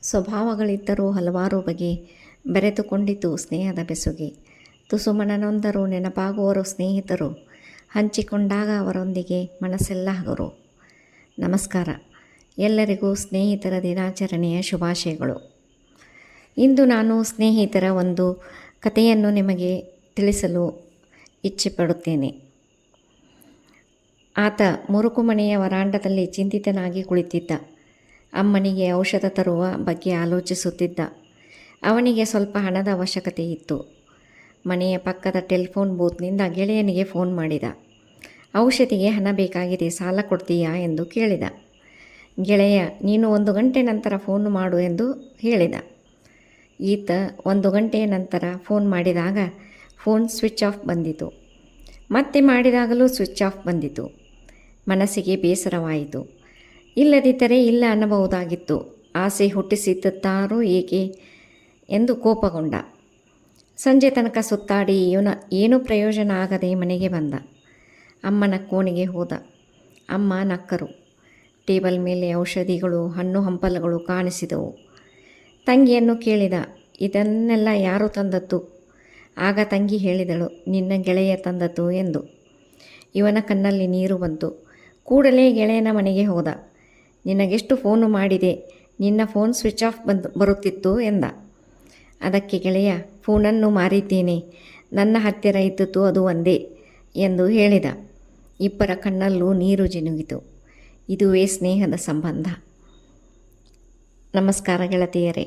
ಸ್ವಭಾವಗಳಿದ್ದರೂ ಹಲವಾರು ಬಗೆ, ಬೆರೆತುಕೊಂಡಿತು ಸ್ನೇಹದ ಬೆಸುಗೆ. ತುಸು ಮನನೊಂದರೂ ನೆನಪಾಗುವರು ಸ್ನೇಹಿತರು, ಹಂಚಿಕೊಂಡಾಗ ಅವರೊಂದಿಗೆ ಮನಸ್ಸೆಲ್ಲ ಹಗುರು. ನಮಸ್ಕಾರ. ಎಲ್ಲರಿಗೂ ಸ್ನೇಹಿತರ ದಿನಾಚರಣೆಯ ಶುಭಾಶಯಗಳು. ಇಂದು ನಾನು ಸ್ನೇಹಿತರ ಒಂದು ಕಥೆಯನ್ನು ನಿಮಗೆ ತಿಳಿಸಲು ಇಚ್ಛೆಪಡುತ್ತೇನೆ. ಆತ ಮುರುಕುಮನೆಯ ವರಾಂಡದಲ್ಲಿ ಚಿಂತಿತನಾಗಿ ಕುಳಿತಿದ್ದ. ಅಮ್ಮನಿಗೆ ಔಷಧ ತರುವ ಬಗ್ಗೆ ಆಲೋಚಿಸುತ್ತಿದ್ದ. ಅವನಿಗೆ ಸ್ವಲ್ಪ ಹಣದ ಅವಶ್ಯಕತೆ ಇತ್ತು. ಮನೆಯ ಪಕ್ಕದ ಟೆಲಿಫೋನ್ ಬೂತ್ನಿಂದ ಗೆಳೆಯನಿಗೆ ಫೋನ್ ಮಾಡಿದ. ಔಷಧಿಗೆ ಹಣ ಬೇಕಾಗಿದೆ, ಸಾಲ ಕೊಡ್ತೀಯಾ ಎಂದು ಕೇಳಿದ. ಗೆಳೆಯ, ನೀನು 1 ಗಂಟೆ ನಂತರ ಫೋನ್ ಮಾಡು ಎಂದು ಹೇಳಿದ. ಈತ 1 ಗಂಟೆಯ ನಂತರ ಫೋನ್ ಮಾಡಿದಾಗ ಫೋನ್ ಸ್ವಿಚ್ ಆಫ್ ಬಂದಿತು. ಮತ್ತೆ ಮಾಡಿದಾಗಲೂ ಸ್ವಿಚ್ ಆಫ್ ಬಂದಿತು. ಮನಸ್ಸಿಗೆ ಬೇಸರವಾಯಿತು. ಇಲ್ಲದಿದ್ದರೆ ಇಲ್ಲ ಅನ್ನಬಹುದಾಗಿತ್ತು. ಆಸೆ ಹುಟ್ಟಿಸಿದ್ದಾರೋ ಏಕೆ ಎಂದು ಕೋಪಗೊಂಡ. ಸಂಜೆ ತನಕ ಸುತ್ತಾಡಿ ಏನೂ ಪ್ರಯೋಜನ ಆಗದೆ ಮನೆಗೆ ಬಂದ. ಅಮ್ಮನ ಕೋಣೆಗೆ ಹೋದ. ಅಮ್ಮ ನಕ್ಕರು. ಟೇಬಲ್ ಮೇಲೆ ಔಷಧಿಗಳು, ಹಣ್ಣು ಹಂಪಲುಗಳು ಕಾಣಿಸಿದವು. ತಂಗಿಯನ್ನು ಕೇಳಿದ, ಇದನ್ನೆಲ್ಲ ಯಾರು ತಂದದ್ದು? ಆಗ ತಂಗಿ ಹೇಳಿದಳು, ನಿನ್ನ ಗೆಳೆಯ ತಂದದ್ದು ಎಂದು. ಇವನ ಕಣ್ಣಲ್ಲಿ ನೀರು ಬಂತು. ಕೂಡಲೇ ಗೆಳೆಯನ ಮನೆಗೆ ಹೋದ. ನಿನಗೆಷ್ಟು ಫೋನು ಮಾಡಿದೆ, ನಿನ್ನ ಫೋನ್ ಸ್ವಿಚ್ ಆಫ್ ಬರುತ್ತಿತ್ತು ಎಂದ. ಅದಕ್ಕೆ ಗೆಳೆಯ, ಫೋನನ್ನು ಮಾರಿದ್ದೇನೆ, ನನ್ನ ಹತ್ತಿರ ಇದ್ದದ್ದು ಅದು ಒಂದೇ ಎಂದು ಹೇಳಿದ. ಇಬ್ಬರ ಕಣ್ಣಲ್ಲೂ ನೀರು ಜಿನುಗಿತು. ಇದುವೇ ಸ್ನೇಹದ ಸಂಬಂಧ. ನಮಸ್ಕಾರ ಗೆಳತಿಯರೇ.